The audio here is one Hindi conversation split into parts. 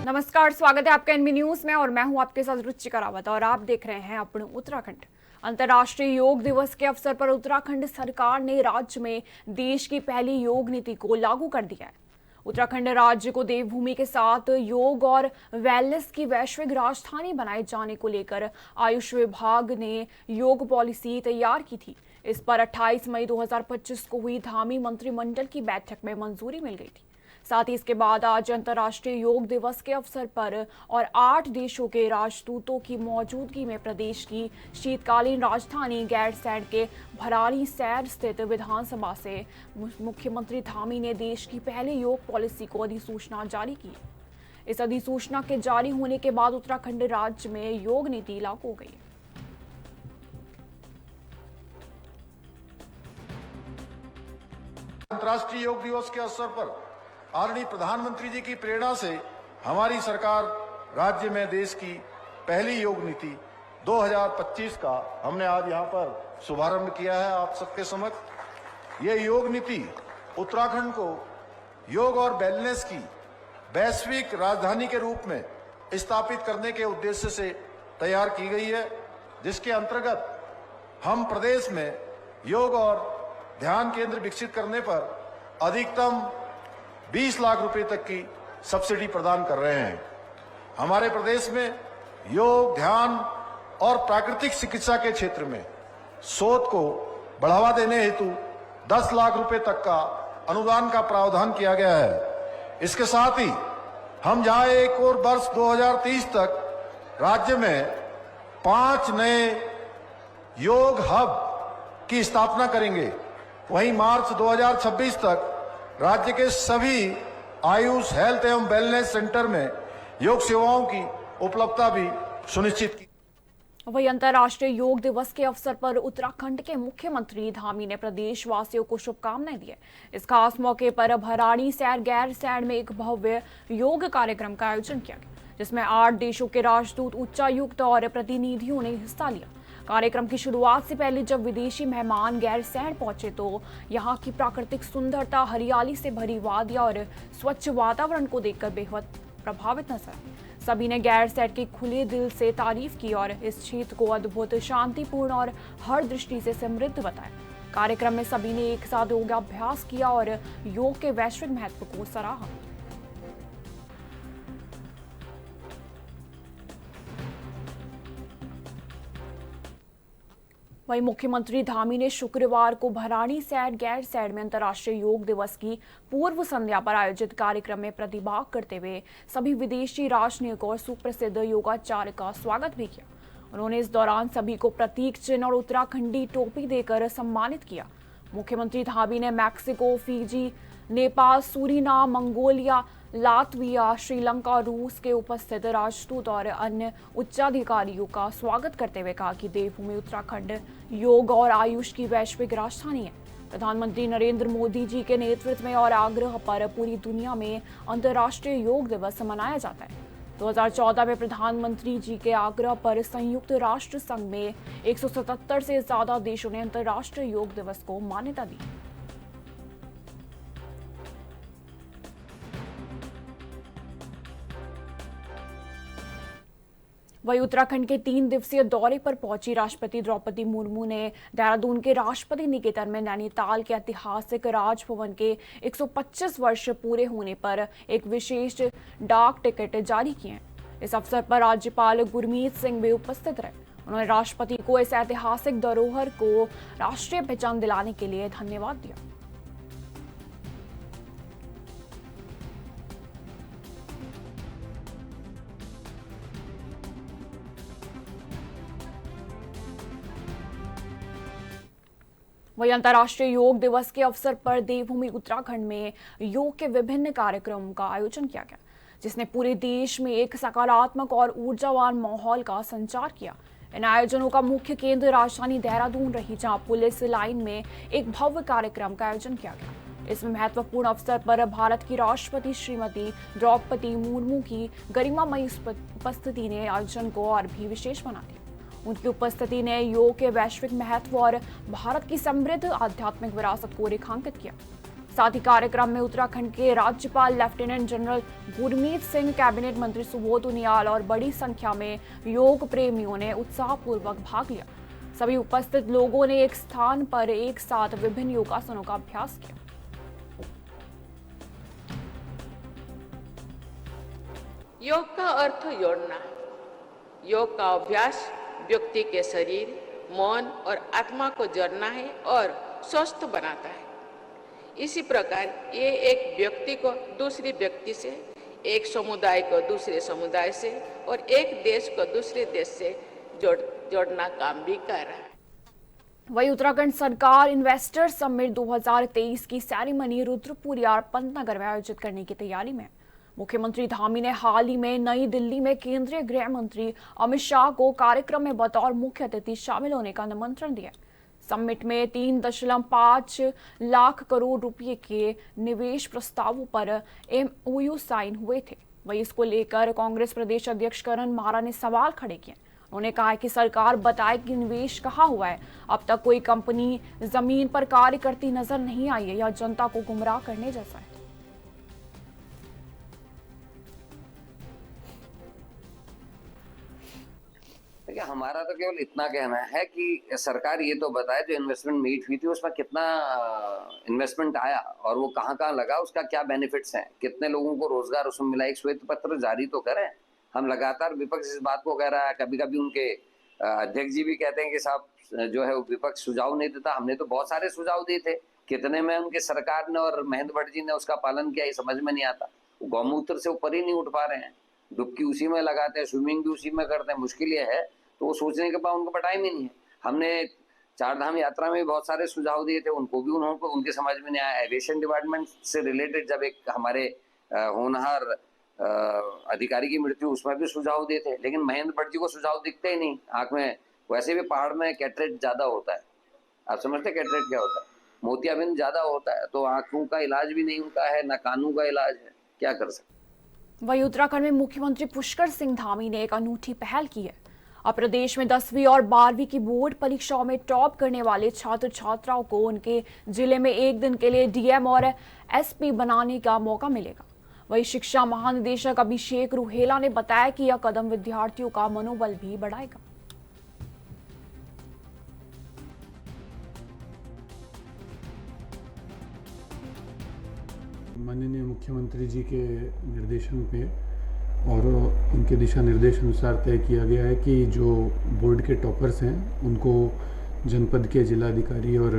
नमस्कार, स्वागत है आपका एनबी न्यूज में और मैं हूं आपके साथ रुचिका रावत और आप देख रहे हैं अपने उत्तराखंड। अंतर्राष्ट्रीय योग दिवस के अवसर पर उत्तराखंड सरकार ने राज्य में देश की पहली योग नीति को लागू कर दिया है। उत्तराखंड राज्य को देवभूमि के साथ योग और वेलनेस की वैश्विक राजधानी बनाए जाने को लेकर आयुष विभाग ने योग पॉलिसी तैयार की थी। इस पर 28 मई 2025 को हुई धामी मंत्रिमंडल की बैठक में मंजूरी मिल गई थी। साथ ही इसके बाद आज अंतर्राष्ट्रीय योग दिवस के अवसर पर और 8 देशों के राजदूतों की मौजूदगी में प्रदेश की शीतकालीन राजधानी गैरसैंण के भराड़ी सैर स्थित विधानसभा से मुख्यमंत्री धामी ने देश की पहली योग पॉलिसी को अधिसूचना जारी की। इस अधिसूचना के जारी होने के बाद उत्तराखंड राज्य में योग नीति लागू हो गई। अंतर्राष्ट्रीय योग दिवस के अवसर पर आदरणीय प्रधानमंत्री जी की प्रेरणा से हमारी सरकार राज्य में देश की पहली योग नीति 2025 का हमने आज यहाँ पर शुभारंभ किया है। आप सबके समक्ष ये योग नीति उत्तराखंड को योग और वेलनेस की वैश्विक राजधानी के रूप में स्थापित करने के उद्देश्य से तैयार की गई है, जिसके अंतर्गत हम प्रदेश में योग और ध्यान केंद्र विकसित करने पर अधिकतम 20 लाख रुपए तक की सब्सिडी प्रदान कर रहे हैं। हमारे प्रदेश में योग, ध्यान और प्राकृतिक चिकित्सा के क्षेत्र में शोध को बढ़ावा देने हेतु 10 लाख रुपए तक का अनुदान का प्रावधान किया गया है। इसके साथ ही हम जहां एक और वर्ष 2030 तक राज्य में 5 नए योग हब की स्थापना करेंगे, वहीं मार्च 2026 तक राज्य के सभी आयुष, हेल्थ एवं वेलनेस सेंटर में योग सेवाओं की उपलब्धता भी सुनिश्चित की। वहीं अंतर्राष्ट्रीय योग दिवस के अवसर पर उत्तराखंड के मुख्यमंत्री धामी ने प्रदेशवासियों को शुभकामनाएं दी है। इस खास मौके पर भराड़ी सैर गैरसैंण में एक भव्य योग कार्यक्रम का आयोजन किया गया, जिसमें 8 देशों के राजदूत, उच्चायुक्त और प्रतिनिधियों ने हिस्सा लिया। कार्यक्रम की शुरुआत से पहले जब विदेशी मेहमान गैरसैंण पहुंचे तो यहां की प्राकृतिक सुंदरता, हरियाली से भरी वादियां और स्वच्छ वातावरण को देखकर बेहद प्रभावित नजर आए। सभी ने गैरसैंण की खुले दिल से तारीफ की और इस क्षेत्र को अद्भुत, शांतिपूर्ण और हर दृष्टि से समृद्ध बताया। कार्यक्रम में सभी ने एक साथ योगाभ्यास किया और योग के वैश्विक महत्व को सराहा। वहीं मुख्यमंत्री धामी ने शुक्रवार को भराड़ी सैर गैरसैंण में अंतर्राष्ट्रीय योग दिवस की पूर्व संध्या पर आयोजित कार्यक्रम में प्रतिभाग करते हुए सभी विदेशी राजनयिकों और सुप्रसिद्ध योगाचार्य का स्वागत भी किया। उन्होंने इस दौरान सभी को प्रतीक चिन्ह और उत्तराखंडी टोपी देकर सम्मानित किया। मुख्यमंत्री धामी ने Mexico, Fiji, Nepal, Suriname, Mongolia, Latvia, Sri Lanka, रूस के उपस्थित राजदूत और अन्य उच्चाधिकारियों का स्वागत करते हुए कहा कि देवभूमि उत्तराखंड योग और आयुष की वैश्विक राजधानी है। प्रधानमंत्री नरेंद्र मोदी जी के नेतृत्व में और आग्रह पर पूरी दुनिया में अंतर्राष्ट्रीय योग दिवस मनाया जाता है। 2014 में प्रधानमंत्री जी के आग्रह पर संयुक्त राष्ट्र संघ में 177 से ज्यादा देशों ने अंतर्राष्ट्रीय योग दिवस को मान्यता दी। वहीं उत्तराखंड के 3 दिवसीय दौरे पर पहुंची राष्ट्रपति द्रौपदी मुर्मू ने देहरादून के राष्ट्रपति निकेतन में नैनीताल के ऐतिहासिक राजभवन के 125 वर्ष पूरे होने पर एक विशेष डाक टिकट जारी किए हैं। इस अवसर पर राज्यपाल गुरमीत सिंह भी उपस्थित रहे। उन्होंने राष्ट्रपति को इस ऐतिहासिक धरोहर को राष्ट्रीय पहचान दिलाने के लिए धन्यवाद दिया। वहीं अंतर्राष्ट्रीय योग दिवस के अवसर पर देवभूमि उत्तराखंड में योग के विभिन्न कार्यक्रमों का आयोजन किया गया, जिसने पूरे देश में एक सकारात्मक और ऊर्जावान माहौल का संचार किया। इन आयोजनों का मुख्य केंद्र राजधानी देहरादून रही, जहां पुलिस लाइन में एक भव्य कार्यक्रम का आयोजन किया गया। इस महत्वपूर्ण अवसर पर भारत की राष्ट्रपति श्रीमती द्रौपदी मुर्मू की गरिमामयी उपस्थिति ने आयोजन को और भी विशेष बना दिया। उनकी उपस्थिति ने योग के वैश्विक महत्व और भारत की समृद्ध आध्यात्मिक विरासत को रेखांकित किया। साथ ही कार्यक्रम में उत्तराखंड के राज्यपाल lieutenant general Gurmeet Singh, cabinet मंत्री सुबोध उनियाल और बड़ी संख्या में योग प्रेमियों ने उत्साहपूर्वक भाग लिया। सभी उपस्थित लोगों ने एक स्थान पर एक साथ विभिन्न योगासनों का अभ्यास किया। योग का अर्थ जोड़ना है। योग का अभ्यास व्यक्ति के शरीर, मन और आत्मा को जोड़ना है और स्वस्थ बनाता है। इसी प्रकार ये एक व्यक्ति को दूसरी व्यक्ति से, एक समुदाय को दूसरे समुदाय से और एक देश को दूसरे देश से जोड़ना काम भी कर रहा है। वही उत्तराखंड सरकार इन्वेस्टर समिट 2023 की सेरेमनी रुद्रपुर यार पंतनगर में आयोजित करने की तैयारी में। मुख्यमंत्री धामी ने हाल ही में नई दिल्ली में केंद्रीय गृह मंत्री अमित शाह को कार्यक्रम में बतौर मुख्य अतिथि शामिल होने का निमंत्रण दिया। समिट में 3.5 लाख करोड़ रुपए के निवेश प्रस्तावों पर MOU साइन हुए थे। वहीं इसको लेकर कांग्रेस प्रदेश अध्यक्ष करण मारा ने सवाल खड़े किए। उन्होंने कहा कि सरकार बताए कि निवेश कहाँ हुआ है। अब तक कोई कंपनी जमीन पर कार्य करती नजर नहीं आई है। यह जनता को गुमराह करने जैसा है। देखिए, हमारा तो केवल इतना कहना है कि सरकार ये तो बताए जो इन्वेस्टमेंट मीट हुई थी उसमें कितना इन्वेस्टमेंट आया और वो कहाँ कहाँ लगा, उसका क्या बेनिफिट्स हैं, कितने लोगों को रोजगार उसमें मिला। एक श्वेत पत्र जारी तो करें। हम लगातार विपक्ष इस बात को कह रहा है, कभी कभी उनके अध्यक्ष जी भी कहते हैं कि साहब जो है वो विपक्ष सुझाव नहीं देता। हमने तो बहुत सारे सुझाव दिए थे, कितने में उनके सरकार ने और महेंद्र भट्ट जी ने उसका पालन किया, ये समझ में नहीं आता। वो गौमूत्र से ऊपर ही नहीं उठ पा रहे हैं, डुबकी उसी में लगाते हैं, स्विमिंग भी उसी में करते हैं। मुश्किल ये है तो वो सोचने के बाद उनको पर टाइम ही नहीं है। हमने चारधाम यात्रा में भी बहुत सारे सुझाव दिए थे, उनको भी उनके समझ में नहीं आया। एविएशन डिपार्टमेंट से रिलेटेड जब एक हमारे होनहार अधिकारी की मृत्यु, उसमें भी सुझाव दिए थे, लेकिन महेंद्र भट्ट जी को सुझाव दिखते ही नहीं आंख में। वैसे भी पहाड़ में कैटरेक्ट ज्यादा होता है, आप समझते कैटरेक्ट क्या होता है? मोतियाबिंद ज्यादा होता है, तो आंखों का इलाज भी नहीं उनका है, ना कानों का इलाज है, क्या कर सकते। वहीं उत्तराखंड में मुख्यमंत्री पुष्कर सिंह धामी ने एक अनूठी पहल की है। अब प्रदेश में 10वीं और 12वीं की बोर्ड परीक्षाओं में टॉप करने वाले छात्र छात्राओं को उनके जिले में एक दिन के लिए DM और SP बनाने का मौका मिलेगा। वहीं शिक्षा महानिदेशक अभिषेक रुहेला ने बताया कि यह कदम विद्यार्थियों का मनोबल भी बढ़ाएगा। माननीय मुख्यमंत्री जी के निर्देशन पे और उनके दिशा निर्देश अनुसार तय किया गया है कि जो बोर्ड के टॉपर्स हैं उनको जनपद के जिलाधिकारी और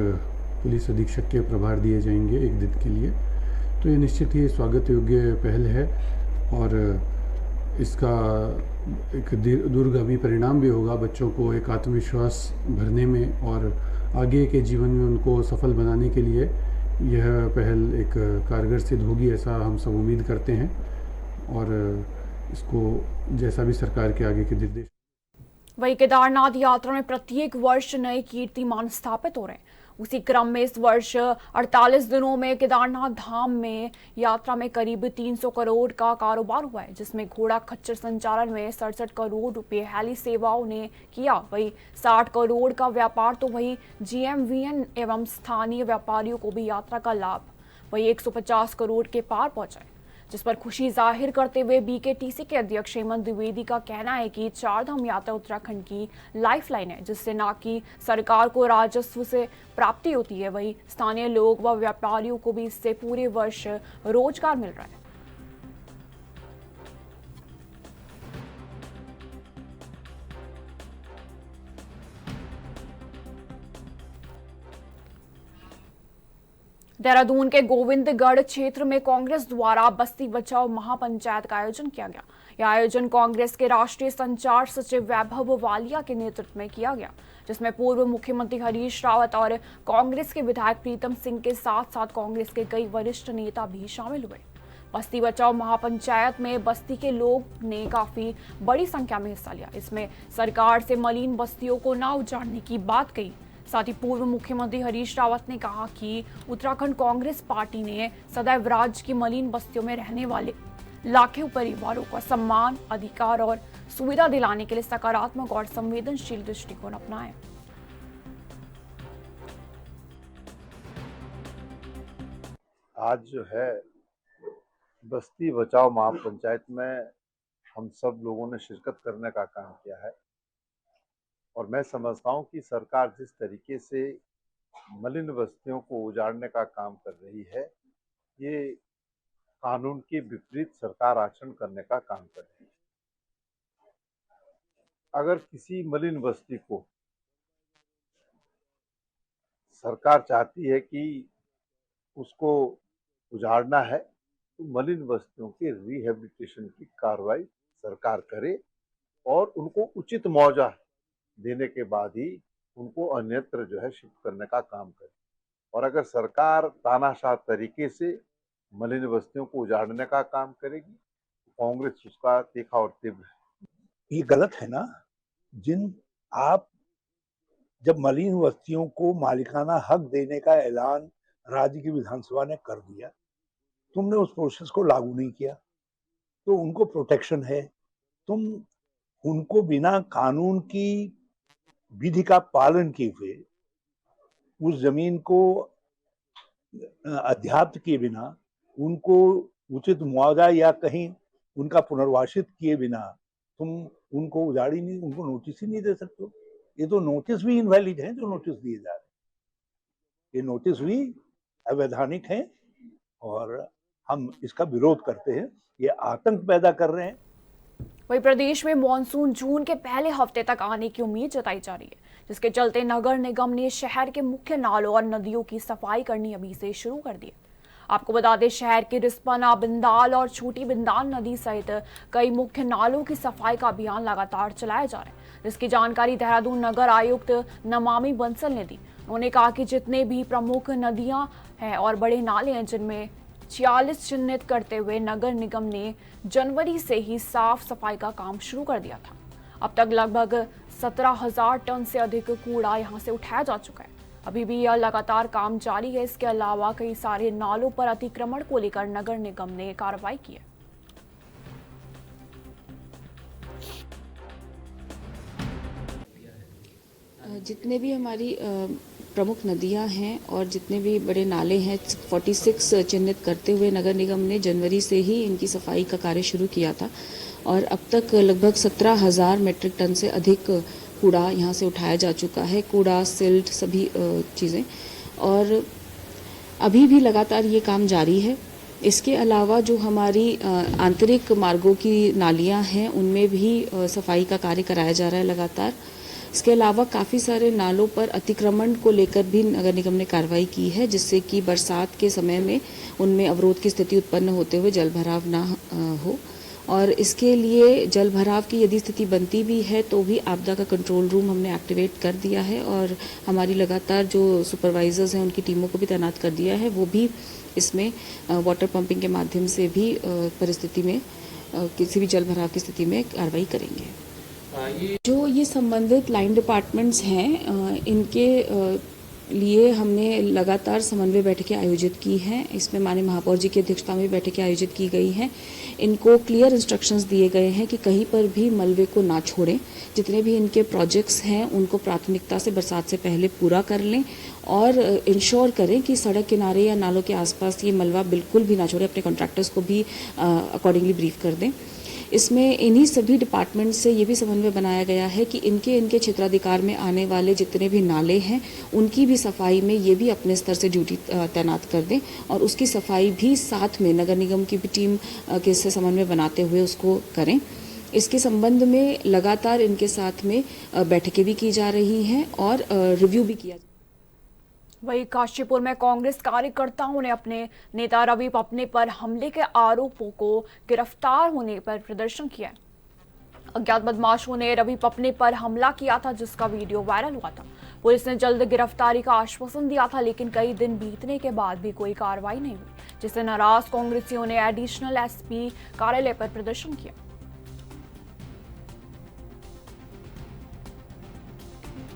पुलिस अधीक्षक के प्रभार दिए जाएंगे एक दिन के लिए। तो ये निश्चित ही स्वागत योग्य पहल है और इसका एक दूरगामी परिणाम भी होगा बच्चों को एक आत्मविश्वास भरने में और आगे के जीवन में उनको सफल बनाने के लिए यह पहल एक कारगर सिद्ध होगी, ऐसा हम सब उम्मीद करते हैं। और इसको जैसा भी सरकार के आगे के निर्देश। वही केदारनाथ यात्रा में प्रत्येक वर्ष नए कीर्तिमान स्थापित हो रहे हैं। उसी क्रम में इस वर्ष 48 दिनों में केदारनाथ धाम में यात्रा में करीब 300 करोड़ का कारोबार हुआ है, जिसमें घोड़ा खच्चर संचालन में 67 करोड़ रुपए हेली सेवाओं ने किया। वही 60 करोड़ का व्यापार तो वही GMVN एवं स्थानीय व्यापारियों को भी यात्रा का लाभ वही 150 करोड़ के पार पहुंचा है, जिस पर खुशी जाहिर करते हुए BKTC के अध्यक्ष हेमंत द्विवेदी का कहना है कि चारधाम यात्रा उत्तराखंड की लाइफलाइन है, जिससे न कि सरकार को राजस्व से प्राप्ति होती है, वही स्थानीय लोग व व्यापारियों को भी इससे पूरे वर्ष रोजगार मिल रहा है। देहरादून के गोविंदगढ़ क्षेत्र में कांग्रेस द्वारा बस्ती बचाओ महापंचायत का आयोजन किया गया। यह आयोजन कांग्रेस के राष्ट्रीय संचार सचिव वैभव वालिया के नेतृत्व में किया गया, जिसमें पूर्व मुख्यमंत्री हरीश रावत और कांग्रेस के विधायक प्रीतम सिंह के साथ साथ कांग्रेस के कई वरिष्ठ नेता भी शामिल हुए। बस्ती बचाओ महापंचायत में बस्ती के लोग ने काफी बड़ी संख्या में हिस्सा लिया। इसमें सरकार से मलिन बस्तियों को न उजाड़ने की बात कही। साथ ही पूर्व मुख्यमंत्री हरीश रावत ने कहा कि उत्तराखंड कांग्रेस पार्टी ने सदैव राज्य की मलिन बस्तियों में रहने वाले लाखों परिवारों को सम्मान, अधिकार और सुविधा दिलाने के लिए सकारात्मक और संवेदनशील दृष्टिकोण अपनाया। आज जो है बस्ती बचाओ महापंचायत में हम सब लोगों ने शिरकत करने का काम किया है और मैं समझता हूँ कि सरकार जिस तरीके से मलिन बस्तियों को उजाड़ने का काम कर रही है, ये कानून के विपरीत सरकार आचरण करने का काम कर रही है। अगर किसी मलिन बस्ती को सरकार चाहती है कि उसको उजाड़ना है तो मलिन बस्तियों के रिहेबिलिटेशन की कार्रवाई सरकार करे और उनको उचित मुआवजा देने के बाद ही उनको अन्यत्र जो है शिफ्ट करने का काम करे। और अगर सरकार तानाशाह तरीके से मलिन बस्तियों को उजाड़ने का काम करेगी तो कांग्रेस उसका तीखा और तीव्र ये गलत है ना। आप जब मलिन बस्तियों को मालिकाना हक देने का ऐलान राज्य की विधानसभा ने कर दिया, तुमने उस प्रोसेस को लागू नहीं किया तो उनको प्रोटेक्शन है। तुम उनको बिना कानून की विधि का पालन किए हुए उस जमीन को अध्याप्त किए बिना, उनको उचित मुआवजा या कहीं उनका पुनर्वासित किए बिना तुम उनको उजाड़ी नहीं, उनको नोटिस ही नहीं दे सकते। ये तो नोटिस भी इनवैलिड है जो नोटिस दिए जा रहे हैं, ये नोटिस भी अवैधानिक है और हम इसका विरोध करते हैं। ये आतंक पैदा कर रहे हैं। वहीं प्रदेश में मॉनसून जून के पहले हफ्ते तक आने की उम्मीद जताई जा रही है, जिसके चलते नगर निगम ने शहर के मुख्य नालों और नदियों की सफाई करनी अभी से शुरू कर दी है। आपको बता दें, शहर की रिस्पना, बिंदाल और छोटी बिंदाल नदी सहित कई मुख्य नालों की सफाई का अभियान लगातार चलाया जा रहा है, जिसकी जानकारी देहरादून नगर आयुक्त नमामि बंसल ने दी। उन्होंने कहा कि जितने भी प्रमुख नदियां हैं और बड़े नाले हैं, जिनमें 46 चिन्हित करते हुए नगर निगम ने जनवरी से ही साफ सफाई का काम शुरू कर दिया था। अब तक लगभग 17,000 टन से अधिक कूड़ा यहां से उठाया जा चुका है। अभी भी यह लगातार काम जारी है। इसके अलावा कई सारे नालों पर अतिक्रमण को लेकर नगर निगम ने कार्रवाई की है। जितने भी हमारी प्रमुख नदियां हैं और जितने भी बड़े नाले हैं, 46 चिन्हित करते हुए नगर निगम ने जनवरी से ही इनकी सफाई का कार्य शुरू किया था और अब तक लगभग 17,000 मीट्रिक टन से अधिक कूड़ा यहाँ से उठाया जा चुका है। कूड़ा, सिल्ट, सभी चीज़ें, और अभी भी लगातार ये काम जारी है। इसके अलावा जो हमारी आंतरिक मार्गों की नालियाँ हैं, उनमें भी सफाई का कार्य कराया जा रहा है लगातार। इसके अलावा काफ़ी सारे नालों पर अतिक्रमण को लेकर भी नगर निगम ने कार्रवाई की है, जिससे कि बरसात के समय में उनमें अवरोध की स्थिति उत्पन्न होते हुए जल भराव ना हो। और इसके लिए जल भराव की यदि स्थिति बनती भी है तो भी आपदा का कंट्रोल रूम हमने एक्टिवेट कर दिया है और हमारी लगातार जो सुपरवाइजर्स हैं उनकी टीमों को भी तैनात कर दिया है। वो भी इसमें वाटर पंपिंग के माध्यम से भी परिस्थिति में किसी भी जल भराव की स्थिति में कार्रवाई करेंगे। जो ये संबंधित लाइन डिपार्टमेंट्स हैं, इनके लिए हमने लगातार समन्वय बैठकें आयोजित की हैं। इसमें माननीय महापौर जी की अध्यक्षता में बैठकें आयोजित की गई हैं। इनको क्लियर इंस्ट्रक्शंस दिए गए हैं कि कहीं पर भी मलबे को ना छोड़ें। जितने भी इनके प्रोजेक्ट्स हैं उनको प्राथमिकता से बरसात से पहले पूरा कर लें और इंश्योर करें कि सड़क किनारे या नालों के आसपास ये मलबा बिल्कुल भी ना छोड़ें। अपने कॉन्ट्रैक्टर्स को भी अकॉर्डिंगली ब्रीफ कर दें। इसमें इन्हीं सभी डिपार्टमेंट से ये भी समन्वय बनाया गया है कि इनके क्षेत्राधिकार में आने वाले जितने भी नाले हैं उनकी भी सफाई में ये भी अपने स्तर से ड्यूटी तैनात कर दें और उसकी सफाई भी साथ में नगर निगम की भी टीम के से समन्वय बनाते हुए उसको करें। इसके संबंध में लगातार इनके साथ में बैठकें भी की जा रही हैं और रिव्यू भी किया। वहीं काशीपुर में कांग्रेस कार्यकर्ताओं ने अपने नेता रवि पपने पर हमले के आरोपों को गिरफ्तार होने पर प्रदर्शन किया। अज्ञात बदमाशों ने रवि पपने पर हमला किया था, जिसका वीडियो वायरल हुआ था। पुलिस ने जल्द गिरफ्तारी का आश्वासन दिया था, लेकिन कई दिन बीतने के बाद भी कोई कार्रवाई नहीं हुई, जिससे नाराज कांग्रेसियों ने एडिशनल एसपी कार्यालय पर प्रदर्शन किया।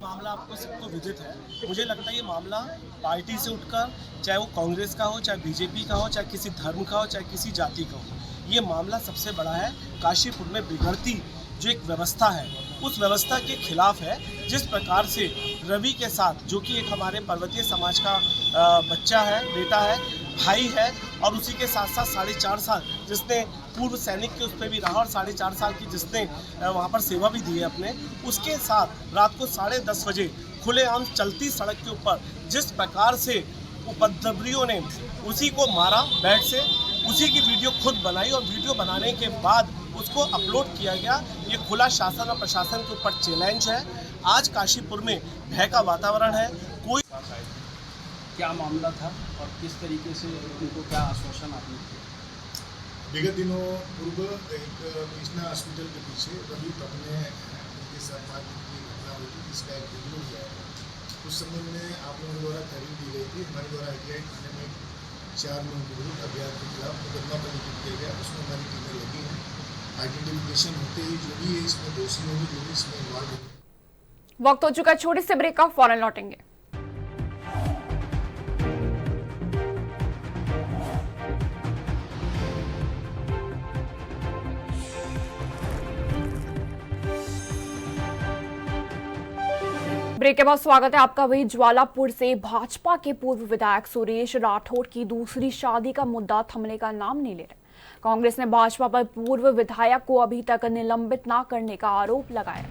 मामला आपको सबको विदित है। मुझे लगता है ये मामला पार्टी से उठकर, चाहे वो कांग्रेस का हो, चाहे बीजेपी का हो, चाहे किसी धर्म का हो, चाहे किसी जाति का हो, ये मामला सबसे बड़ा है। काशीपुर में बिगड़ती जो एक व्यवस्था है उस व्यवस्था के खिलाफ है। जिस प्रकार से रवि के साथ, जो कि एक हमारे पर्वतीय समाज का बच्चा है, बेटा है, भाई है, और उसी के साथ साथ 4.5 साल जिसने पूर्व सैनिक के उस पर भी रहा और 4.5 साल की जिसने वहाँ पर सेवा भी दी है अपने, उसके साथ रात को 10:30 बजे खुलेआम चलती सड़क के ऊपर जिस प्रकार से उपद्रवियों ने उसी को मारा बेड से, उसी की वीडियो खुद बनाई और वीडियो बनाने के बाद उसको अपलोड किया गया। ये खुला शासन और प्रशासन के ऊपर चैलेंज है। आज काशीपुर में भय का वातावरण है। कोई क्या मामला था और किस तरीके से उनको क्या आश्वासन आपने दिया? विगत दिनों पूर्व एक कृष्णा हॉस्पिटल के पीछे रवि पकने उनके साथ मारपीट की घटना हुई थी, जिसका एक वीडियो भी आया था। उस संबंध में आप लोगों द्वारा तहरीर दी गई थी। हमारे द्वारा ITI थाने में 4 लोगों के विरुद्ध अभियान के खिलाफ मुकदमा पंजीकृत किया गया। उसमें हमारी टीमें लगी हैं। आइडेंटिफिकेशन होते ही जो भी इसमें दोषी होंगे, जो भी इसमें इन्वॉल्व होंगे। वक्त हो चुका है छोटे से ब्रेक का, फौरन लौटेंगे। ब्रेक के बाद स्वागत है आपका। वही ज्वालापुर से भाजपा के पूर्व विधायक सुरेश राठौड़ की दूसरी शादी का मुद्दा थमने का नाम नहीं ले रहा। कांग्रेस ने भाजपा पर पूर्व विधायक को अभी तक निलंबित न करने का आरोप लगाया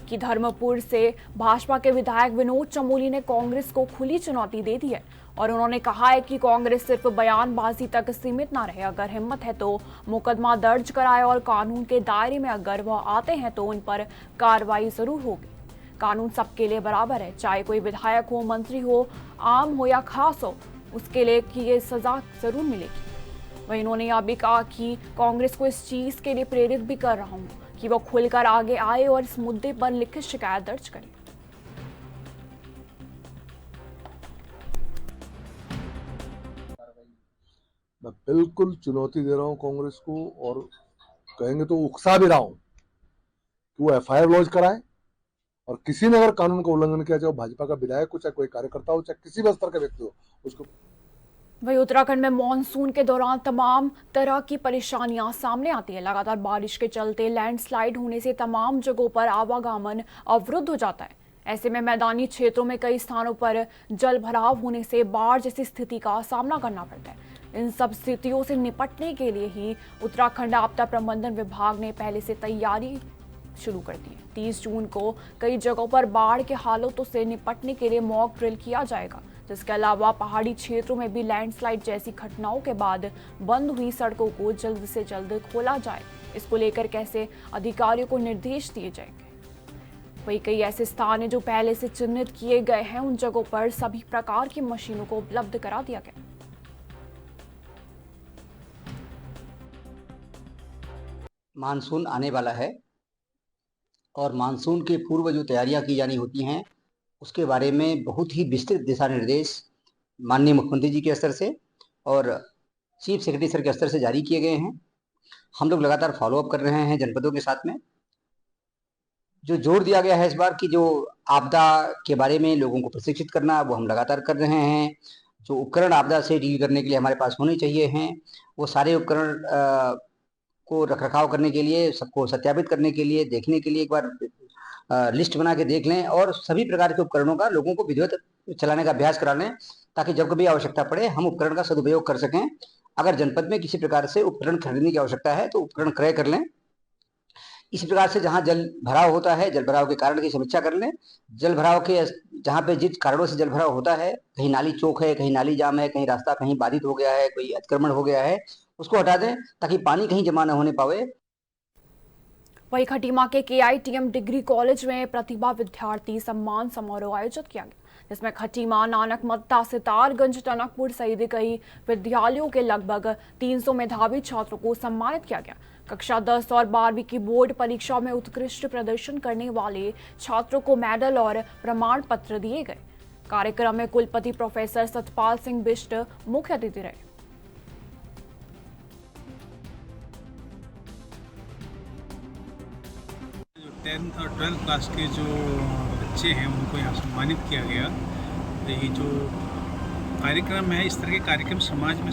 कि धर्मपुर से भाजपा के विधायक विनोद चमोली ने कांग्रेस को खुली चुनौती दे दी है और उन्होंने कहा है कि कांग्रेस सिर्फ बयानबाजी तक सीमित ना रहे। अगर हिम्मत है तो मुकदमा दर्ज कराए और कानून के दायरे में अगर वह आते हैं तो उन पर कार्रवाई जरूर होगी। कानून सबके लिए बराबर है, चाहे कोई विधायक हो, मंत्री हो, आम हो या खास हो, उसके लिए कि ये सजा जरूर मिलेगी। वहीं उन्होंने यह भी कहा कि कांग्रेस को इस चीज के लिए प्रेरित भी कर रहा हूं कि वो खुलकर आगे आए और इस मुद्दे पर लिखित शिकायत दर्ज करे। मैं बिल्कुल चुनौती दे रहा हूं कांग्रेस को, और कहेंगे तो उकसा भी रहा हूं कि वो FIR लॉन्च कराए, और किसी ने अगर कानून का उल्लंघन किया, चाहे भाजपा का विधायक हो, चाहे कोई कार्यकर्ता हो, चाहे किसी भी स्तर का व्यक्ति हो, उसको। वहीं उत्तराखंड में मॉनसून के दौरान तमाम तरह की परेशानियां सामने आती है। लगातार बारिश के चलते लैंडस्लाइड होने से तमाम जगहों पर आवागमन अवरुद्ध हो जाता है। ऐसे में मैदानी क्षेत्रों में कई स्थानों पर जल भराव होने से बाढ़ जैसी स्थिति का सामना करना पड़ता है। इन सब स्थितियों से निपटने के लिए ही उत्तराखंड आपदा प्रबंधन विभाग ने पहले से तैयारी शुरू कर दी है। 30 जून को कई जगहों पर बाढ़ के हालातों से निपटने के लिए मॉक ड्रिल किया जाएगा, जिसके अलावा पहाड़ी क्षेत्रों में भी लैंडस्लाइड जैसी घटनाओं के बाद बंद हुई सड़कों को जल्द से जल्द खोला जाए। इसको लेकर कैसे अधिकारियों को निर्देश दिए जाएंगे। वहीं कई ऐसे स्थान हैं जो पहले से चिन्हित किए गए हैं, उन जगहों पर सभी प्रकार की मशीनों को उपलब्ध करा दिया गया। मानसून आने वाला है और मानसून के पूर्व जो तैयारियां की जानी होती हैं उसके बारे में बहुत ही विस्तृत दिशा निर्देश माननीय मुख्यमंत्री जी के स्तर से और चीफ सेक्रेटरी सर के स्तर से जारी किए गए हैं। हम लोग लगातार फॉलोअप कर रहे हैं जनपदों के साथ में। जो जोर दिया गया है इस बार की जो आपदा के बारे में लोगों को प्रशिक्षित करना, वो हम लगातार कर रहे हैं। जो उपकरण आपदा से डील करने के लिए हमारे पास होने चाहिए हैं, वो सारे उपकरण को रखरखाव करने के लिए, सबको सत्यापित करने के लिए, देखने के लिए एक बार लिस्ट बना के देख लें और सभी प्रकार के उपकरणों का लोगों को विधिवत चलाने का अभ्यास करा लें, ताकि जब कभी आवश्यकता पड़े हम उपकरण का सदुपयोग कर सकें। अगर जनपद में किसी प्रकार से उपकरण खरीदने की आवश्यकता है तो उपकरण क्रय कर लें। इसी प्रकार से जहां जल भराव होता है, जल भराव के कारण की समीक्षा कर लें। जल भराव के जहां पे जिस कारणों से जल भराव होता है, कहीं नाली चौक है, कहीं नाली जाम है, कहीं रास्ता कहीं बाधित हो गया है, कोई अतिक्रमण हो गया है, उसको हटा दें ताकि पानी कहीं जमा न होने पावे। वहीं खटीमा के KITM डिग्री कॉलेज में प्रतिभा विद्यार्थी सम्मान समारोह आयोजित किया गया, जिसमें खटीमा, नानक मत्ता, सितारगंज, टनकपुर सहित कई विद्यालयों के लगभग 300 मेधावी छात्रों को सम्मानित किया गया। कक्षा 10 और 12वीं की बोर्ड परीक्षा में उत्कृष्ट प्रदर्शन करने वाले छात्रों को मेडल और प्रमाण पत्र दिए गए। कार्यक्रम में कुलपति प्रोफेसर सतपाल सिंह बिष्ट मुख्य अतिथि रहे। 10th और 12th क्लास के जो बच्चे हैं उनको यहाँ सम्मानित किया गया। ये जो कार्यक्रम है, इस तरह के कार्यक्रम समाज में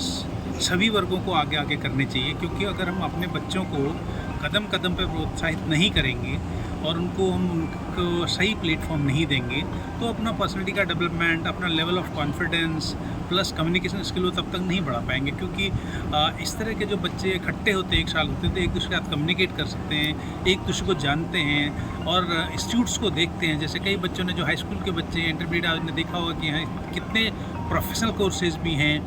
सभी वर्गों को आगे आगे करने चाहिए, क्योंकि अगर हम अपने बच्चों को कदम कदम पे प्रोत्साहित नहीं करेंगे और उनको सही प्लेटफॉर्म नहीं देंगे तो अपना पर्सनैलिटी का डेवलपमेंट, अपना level of confidence plus communication skill वो तब तक नहीं बढ़ा पाएंगे, क्योंकि इस तरह के जो बच्चे इकट्ठे होते हैं, एक साल होते हैं, तो एक दूसरे के साथ कम्युनिकेट कर सकते हैं, एक दूसरे को जानते हैं और इंस्टीट्यूट्स को देखते हैं। जैसे कई बच्चों ने, जो हाई स्कूल के बच्चे हैं, इंटरमीडिएट, आपने देखा होगा कि यहाँ कितने प्रोफेशनल कोर्सेज भी हैं।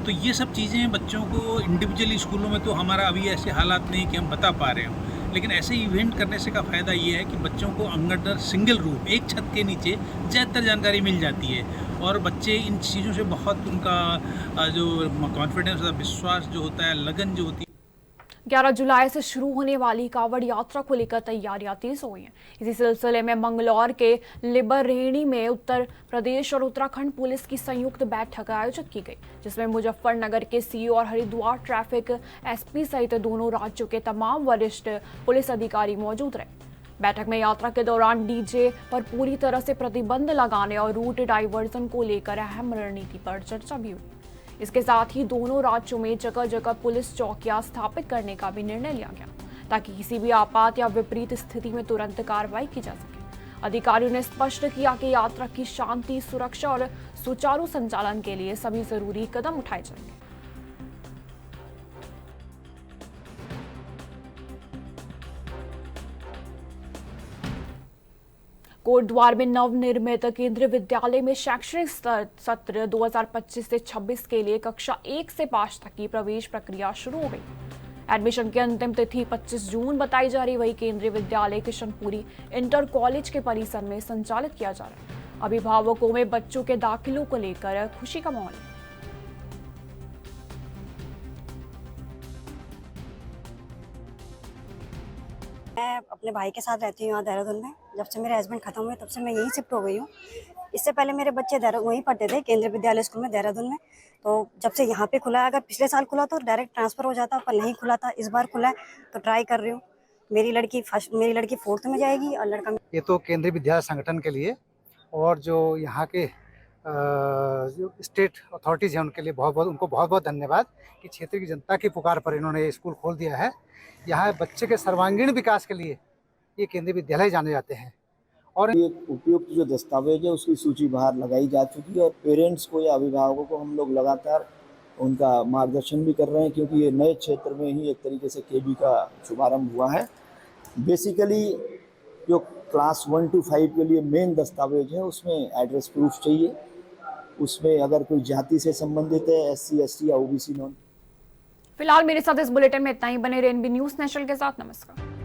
तो ये सब चीज़ें बच्चों को इंडिविजुअली, स्कूलों में तो हमारा अभी ऐसे हालात नहीं कि हम बता पा रहे हों, लेकिन ऐसे इवेंट करने से का फ़ायदा ये है कि बच्चों को अंडर सिंगल रूफ, एक छत के नीचे ज़्यादातर जानकारी मिल जाती है और बच्चे इन चीज़ों से बहुत, उनका जो कॉन्फिडेंस होता है, विश्वास जो होता है, लगन जो होती है। 11 जुलाई से शुरू होने वाली कांवड़ यात्रा को लेकर तैयारियां तेज हो गई हैं। इसी सिलसिले में मंगलौर के लिबरेणी में उत्तर प्रदेश और उत्तराखंड पुलिस की संयुक्त बैठक आयोजित की गई, जिसमें मुजफ्फरनगर के सीओ और हरिद्वार ट्रैफिक एसपी सहित दोनों राज्यों के तमाम वरिष्ठ पुलिस अधिकारी मौजूद रहे। बैठक में यात्रा के दौरान डीजे पर पूरी तरह से प्रतिबंध लगाने और रूट डाइवर्जन को लेकर अहम रणनीति पर चर्चा भी हुई। इसके साथ ही दोनों राज्यों में जगह जगह पुलिस चौकियां स्थापित करने का भी निर्णय लिया गया, ताकि किसी भी आपात या विपरीत स्थिति में तुरंत कार्रवाई की जा सके। अधिकारियों ने स्पष्ट किया कि यात्रा की शांति, सुरक्षा और सुचारू संचालन के लिए सभी जरूरी कदम उठाए जाएंगे। कोटद्वार में नवनिर्मित केंद्रीय विद्यालय में शैक्षणिक सत्र 2025 से 26 के लिए कक्षा 1 से 5 तक की प्रवेश प्रक्रिया शुरू हो गई। एडमिशन की अंतिम तिथि 25 जून बताई जा रही। वही केंद्रीय विद्यालय किशनपुरी इंटर कॉलेज के परिसर में संचालित किया जा रहा है। अभिभावकों में बच्चों के दाखिलों को लेकर खुशी का माहौल है। मैं अपने भाई के साथ रहती हूँ यहाँ देहरादून में। जब से मेरे हस्बैंड खत्म हुए तब से मैं यहीं शिफ्ट हो गई हूँ। इससे पहले मेरे बच्चे वहीं पढ़ते थे केंद्रीय विद्यालय स्कूल में देहरादून में। तो जब से यहाँ पे खुला है, अगर पिछले साल खुला तो डायरेक्ट ट्रांसफर हो जाता, पर नहीं खुला था। इस बार खुला है तो ट्राई कर रही हूँ। मेरी लड़की 4th में जाएगी और लड़का। ये तो केंद्रीय विद्यालय संगठन के लिए और जो यहाँ के जो स्टेट अथॉरिटीज़ हैं उनके लिए उनको बहुत बहुत धन्यवाद कि क्षेत्र की जनता की पुकार पर इन्होंने ये स्कूल खोल दिया है। यहाँ बच्चे के सर्वांगीण विकास के लिए ये केंद्रीय विद्यालय जाने जाते हैं। और ये उपयुक्त जो दस्तावेज है उसकी सूची बाहर लगाई जा चुकी है और पेरेंट्स को या अभिभावकों को हम लोग लगातार उनका मार्गदर्शन भी कर रहे हैं, क्योंकि ये नए क्षेत्र में ही एक तरीके से केबी का शुभारंभ हुआ है। बेसिकली जो क्लास 1 to 5 के लिए मेन दस्तावेज है उसमें एड्रेस प्रूफ चाहिए। उसमें अगर कोई जाति से संबंधित है, SC ST या OBC नॉन। फिलहाल मेरे साथ इस बुलेटिन में इतना ही। बने रहे NB न्यूज़ नेशनल के साथ। नमस्कार।